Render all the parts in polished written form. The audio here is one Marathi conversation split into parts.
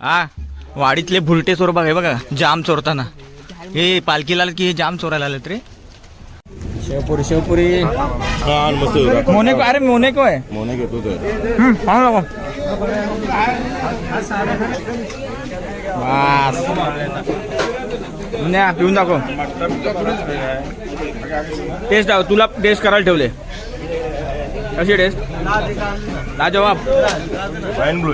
हा वाडीतले भुलटे चोर बघा हे बघा जाम चोरताना हे पालखीला आलं की हे जाम चोरायला आलेत रे. शेवपुरी शेवपुरी मोने को अरे मोने को आहे मोने घेतो तर बस पिऊन दाखव. टेस्ट दाखव तुला टेस्ट करायला ठेवले. कशी टेस्ट लाजवाब. वाईन ब्लू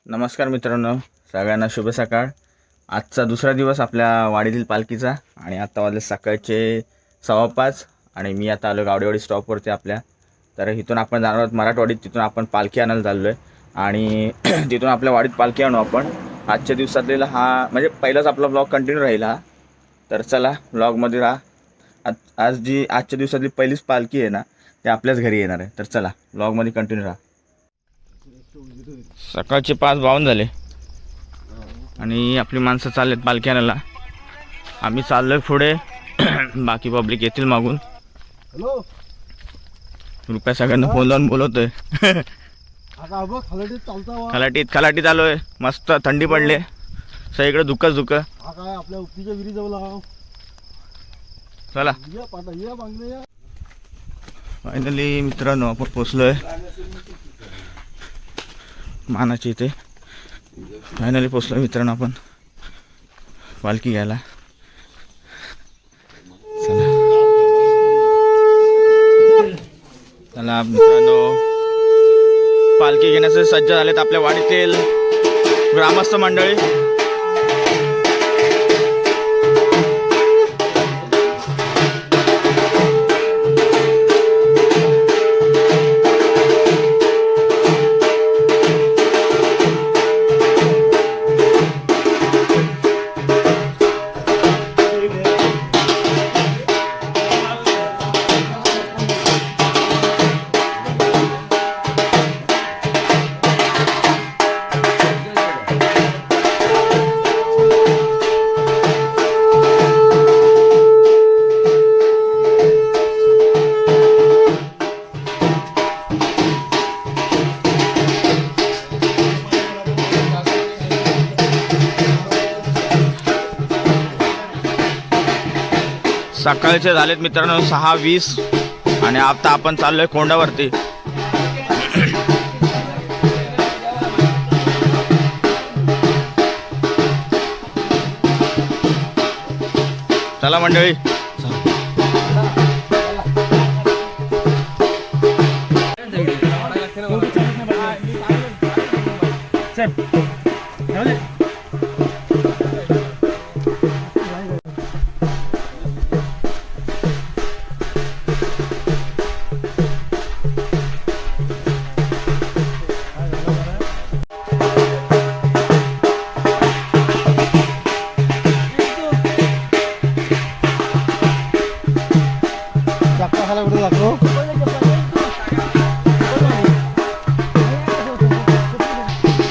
नमस्कार मित्रांनो, सगळ्यांना शुभ सकाळ. आजचा दुसरा दिवस आपल्या वाडीतील पालखीचा आणि आता वाजले सकाळचे 5:15 आणि मी आता आलो गावडेवाडी स्टॉपवरती आपल्या. तर इथून आपण जाणार आहोत मराठवाडीत. तिथून आपण पालखी आणायला चाललो आहे आणि तिथून आपल्या वाडीत पालखी आणू आपण. आजच्या दिवसातलेला हा म्हणजे पहिलाच आपला ब्लॉग कंटिन्यू राहील हा. तर चला ब्लॉगमध्ये राहा. आज जी आजच्या दिवसातली पहिलीच पालखी आहे ना ते आपल्याच घरी येणार आहे. तर चला ब्लॉगमध्ये कंटिन्यू राहा. सकाळचे 5:52 झाले आणि आपली माणसं चाललेत पालखी आणायला. आम्ही चाललोय पुढे, बाकी पब्लिक येतील मागून. रुपया सगळ्यांना फोन लावून बोलवतोय. खलाटीत आलोय. मस्त थंडी पडले सगळीकडे धुकच धुक. चला फायनली मित्रांनो आपण पोचलोय मानाची इथे. फायनली पोचलो मित्रांनो आपण पालखी घ्यायला. चला मित्रांनो पालखी घेण्यासाठी सज्ज झालेत आपल्या वाडीतील ग्रामस्थ मंडळी. सकाळचे झालेत मित्रांनो 6:20 आणि आता आपण चाललोय कोंडावरती. चला मंडळी.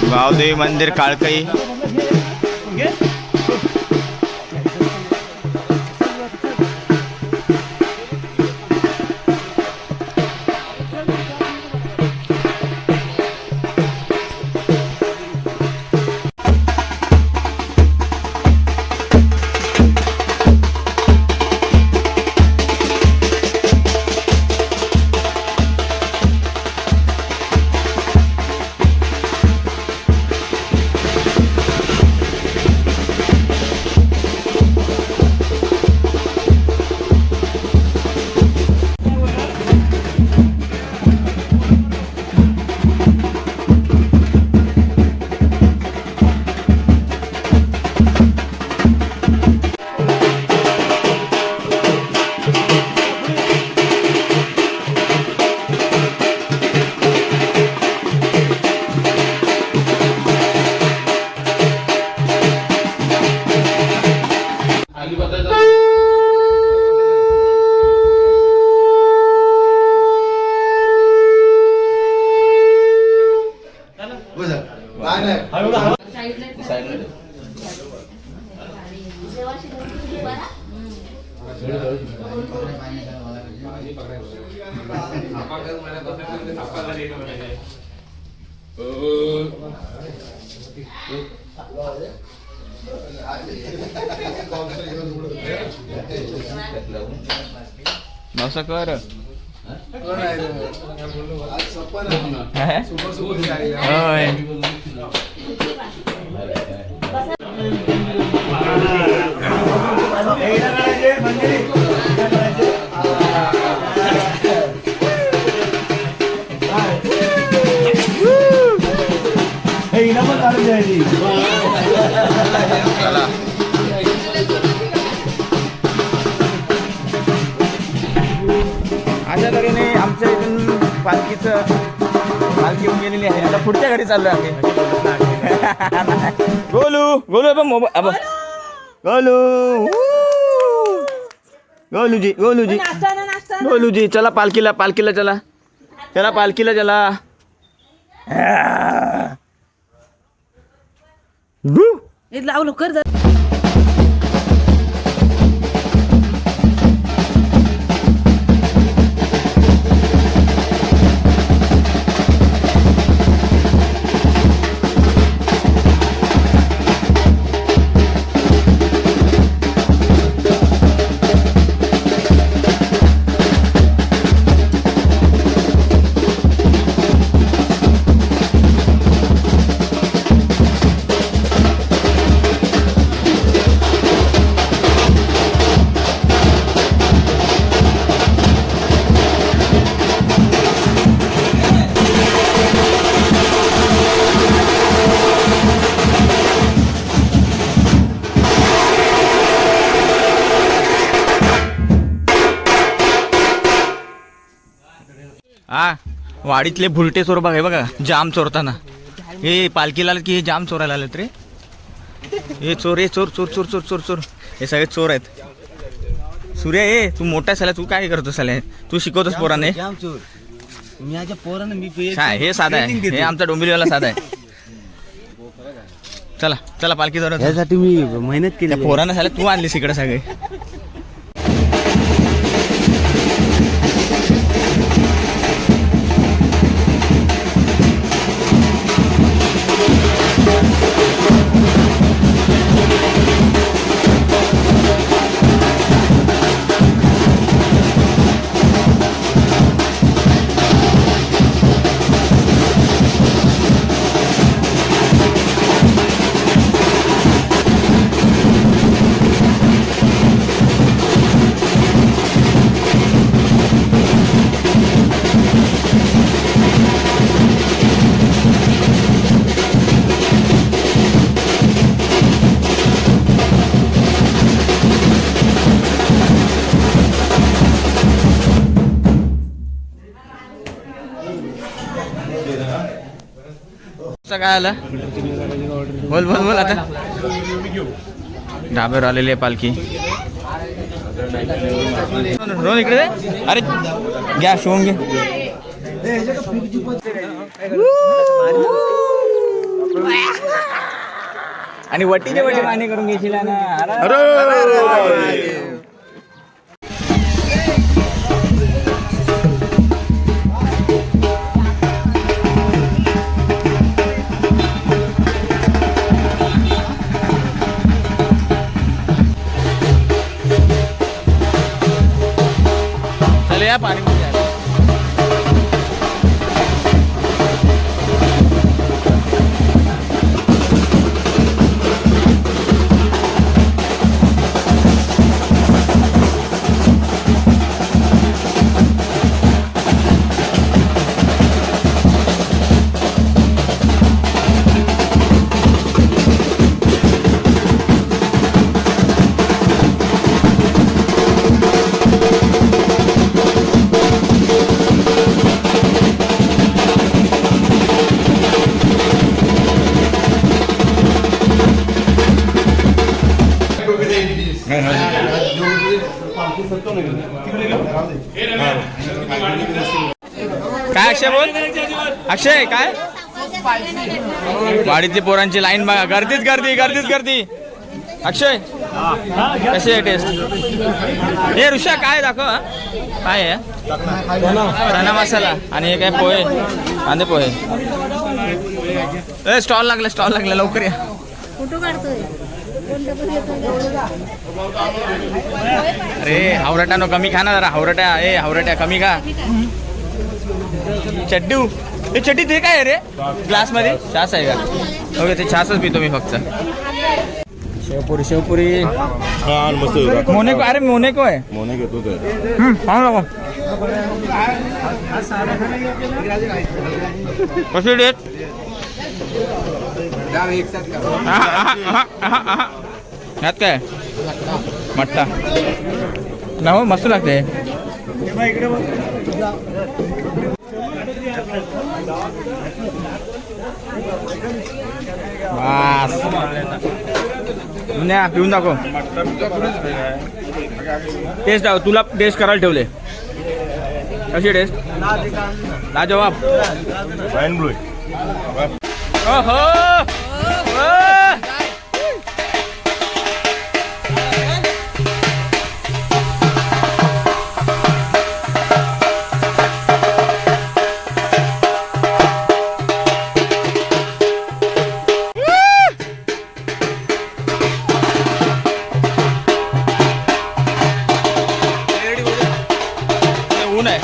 गावदेवी मंदिर काळकई. नवसा कर अशा तऱ्हेने आमच्या इथून पालखी येऊन गेलेली आहे. आता पुढच्या घरी चाललोय आम्ही. गोलू गोलू पण मोबाईल गोलू गोलूजी गोलूजी गोलूजी चला पालखीला चला चला पालखीला चला. लाव लवकर. हा वाडीतले भुलटे चोर बघा, हे बघा जाम चोरताना. हे पालखीला आलं की हे जाम चोरायला आलेत रे. हे चोर, हे चोर चोर चोर चोर चोर चोर हे सगळे चोर आहेत. सूर्या हे तू मोठा साल्या, तू काय करतो साल्या? तू शिकवतोस पोराने? हे साधा आहे, हे आमचा डोंबिवलीवाला साधा आहे. चला चला पालखी जरा यासाठी मी मेहनत केली. पोरानं साल्या तू आणलीस इकडे सगळे. काय आलं? बोल बोल बोल. आता ढाब्यावर आलेली आहे पालखी. रोहन इकडे अरे घ्या शिवून घे. आणि वटीचे वटी माने करून घेशील ना. चले या पाणी काय अक्षय बोल. अक्षय काय वाडीतली पोरांची लाईन बघा. गर्दीच गर्दी गर्दीच गर्दी. अक्षय कशी आहे टेस्ट? हे ऋषा काय दाखव हा? काय आहे? चना मसाला आणि हे काय पोहे, कांदे पोहे. स्टॉल लागला लवकर या. फोटो काढतोय. अरे हावरटा नो कमी खा ना जरा. हावरट्या कमी खा. चड्डू हे चड्डी ते काय आहे रे ग्लास मध्ये? छास आहे का? ओके ते छासच पितो मी फक्त. शेवपुरी मोनेको. अरे मोनेको आहे. कशी डेट? ह्यात काय मट्टा ना हो मस्त लागते. बस नाही पिऊन दाखव. टेस्ट दाखव. तुला टेस्ट करायला ठेवले. कशी टेस्ट? लाजवाब. ओहो ऊन आहे.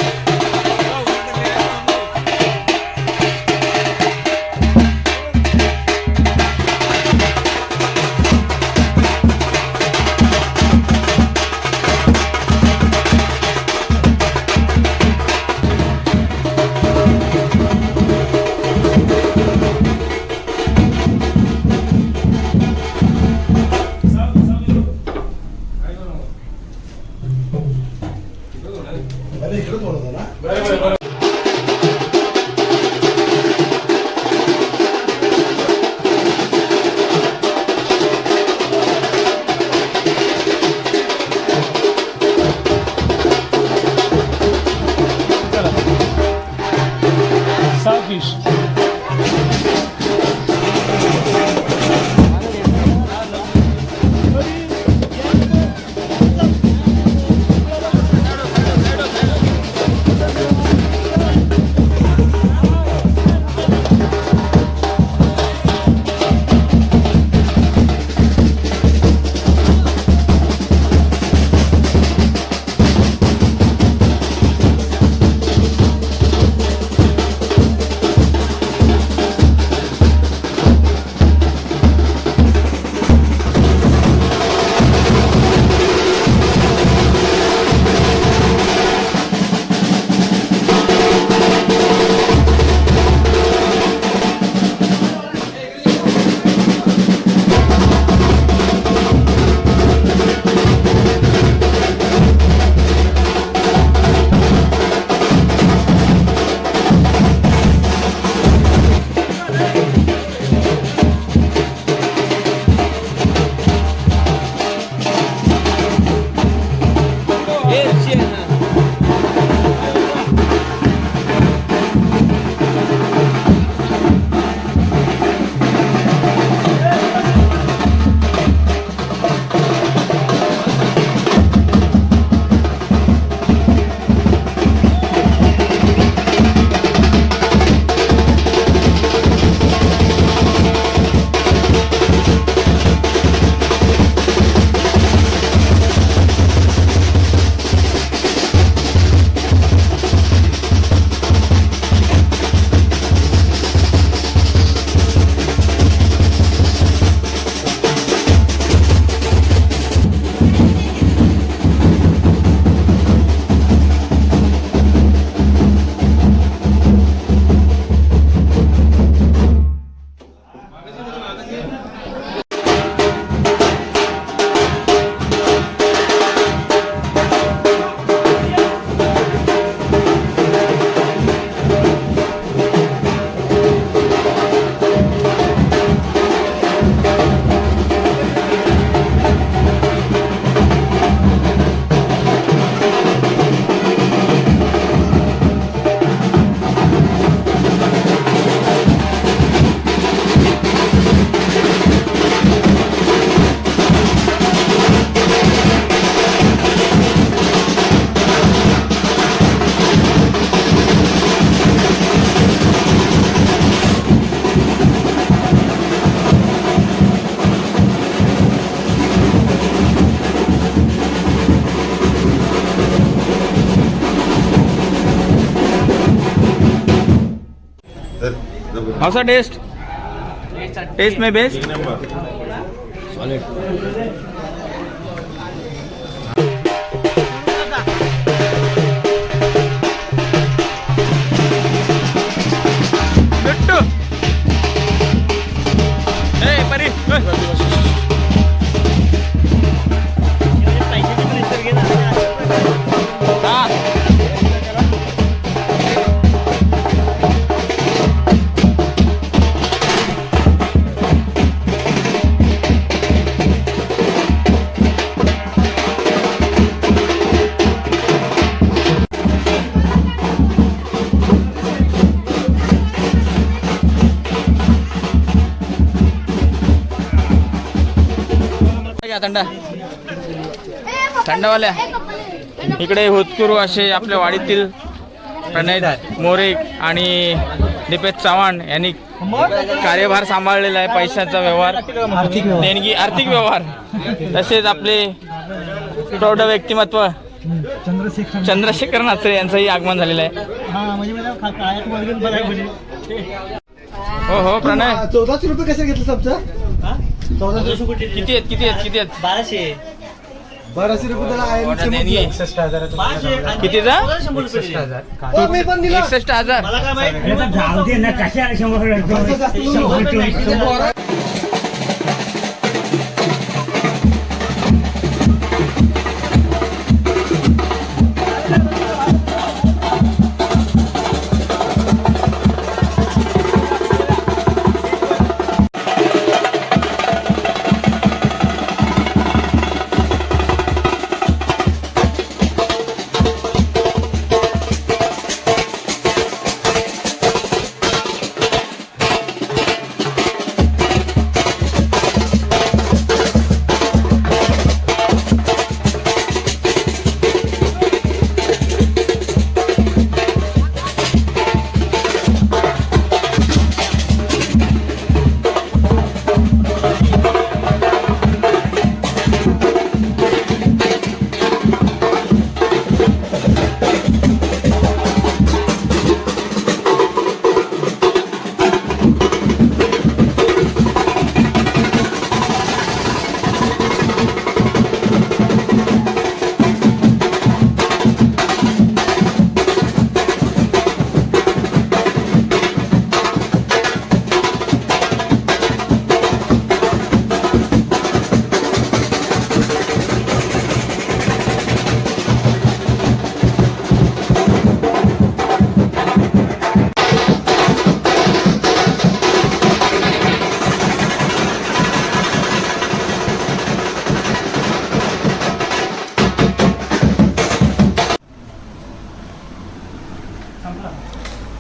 हौसा टेस्ट टेस्ट में बेस्ट बिट्टू ए परी हाँ घ्या थंडा थंडवाल्या इकडे होतकुरू असे आपल्या वाडीतील प्रणय मोरे आणि दीपेश चव्हाण यांनी कार्यभार सांभाळलेला आहे. पैशाचा व्यवहार देणगी आर्थिक व्यवहार तसेच आपले प्रौढ व्यक्तिमत्व चंद्रशेखर नाचरे यांचंही आगमन झालेलं आहे. हो हो प्रणय 1400 रुपये कसे घेतलं समजा 1400 किती आहेत 1200 रुपये त्याला आहे ऑर्डर देणगी कितीचा हो, मी पण दिला 61,000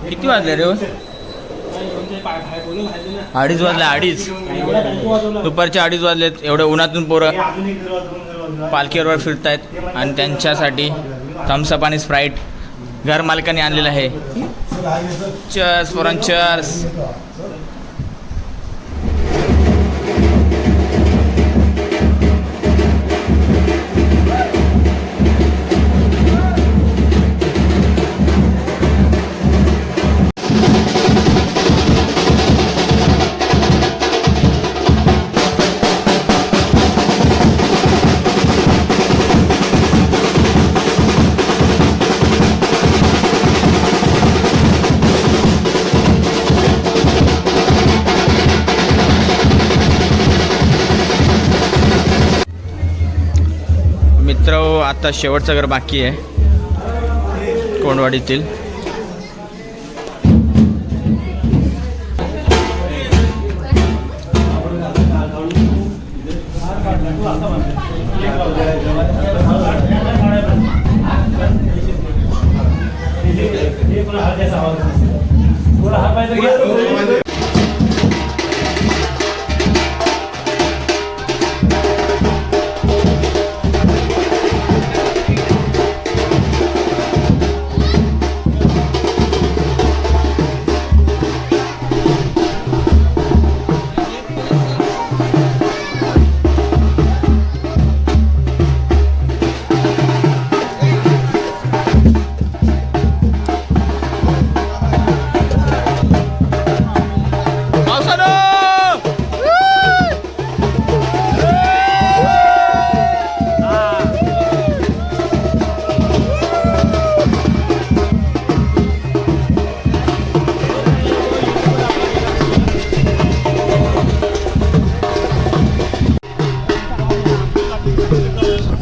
किती वाजले रे 2:30 वाजले 2:30 दुपारचे 2:30 वाजलेत. एवढ्या उन्हातून पोरं पालखीवर फिरतायत आणि त्यांच्यासाठी थम्सअप आणि स्प्राईट घर मालकाने आणलेलं आहे. Cheers for cheers. मित्र आता शेवटचं घर बाकी आहे कोंडवाडीतील.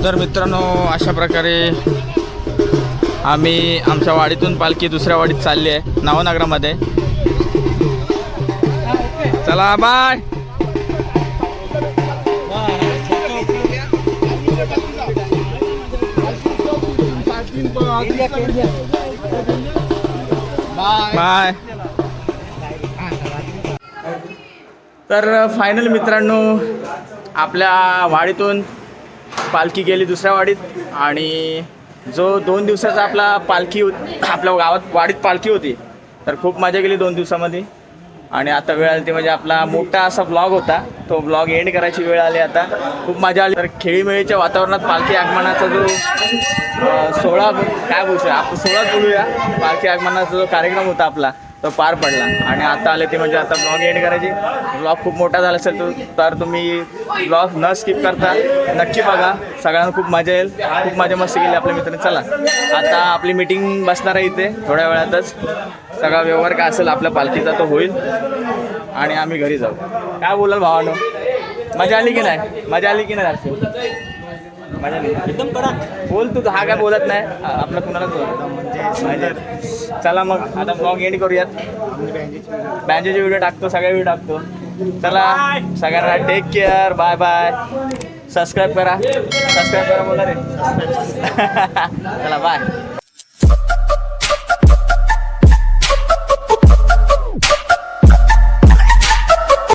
तर मित्रांनो अशा प्रकारे आम्ही आमच्या वाडीतून पालखी दुसऱ्या वाडीत चालली आहे नवनगरामध्ये. चला बाय. बाय. तर फायनल मित्रांनो आपल्या वाडीतून पालखी गेली दुसऱ्या वाडीत आणि जो 2 दिवसाचा आपला पालखी आपल्या गावात वाडीत पालखी होती तर खूप मजा गेली 2 दिवसामध्ये. आणि आता वेळ आली ती म्हणजे आपला मोठा असा ब्लॉग होता तो ब्लॉग एंड करायची वेळ आली आता. खूप मजा आली. तर खेळीमेळीच्या वातावरणात पालखी आगमनाचा जो 16 काय बोलतो आपण 16 बोलूया पालखी आगमनाचा जो कार्यक्रम होता आपला तो पार पडला. आणि आता आले ते म्हणजे आता ब्लॉग एंड करायची. ब्लॉग खूप मोठा झाला असेल तर तुम्ही ब्लॉग न स्किप करता नक्की बघा. सगळ्यांना खूप मजा येईल. खूप मजा मस्ती केली आपल्या मित्रांनी. चला आता आपली मीटिंग बसणार आहे इथे थोड्या वेळातच. सगळा व्यवहार काय असेल आपल्या पालखीचा तो होईल आणि आम्ही घरी जाऊ. काय बोलाल भावानो, मजा आली की नाही? मजा आली की नाही रात्री? मजा आली एकदम कडक. बोल तू, हा काय बोलत नाही आपला कुणालाच बोलत. चला मग आता ब्लॉग एंड करूयात. बँजेचे व्हिडिओ टाकतो, सगळे व्हिडिओ टाकतो. चला सगळ्यांना take care. Bye bye. Subscribe करा. सबस्क्राईब करा बोला रे. चला बाय.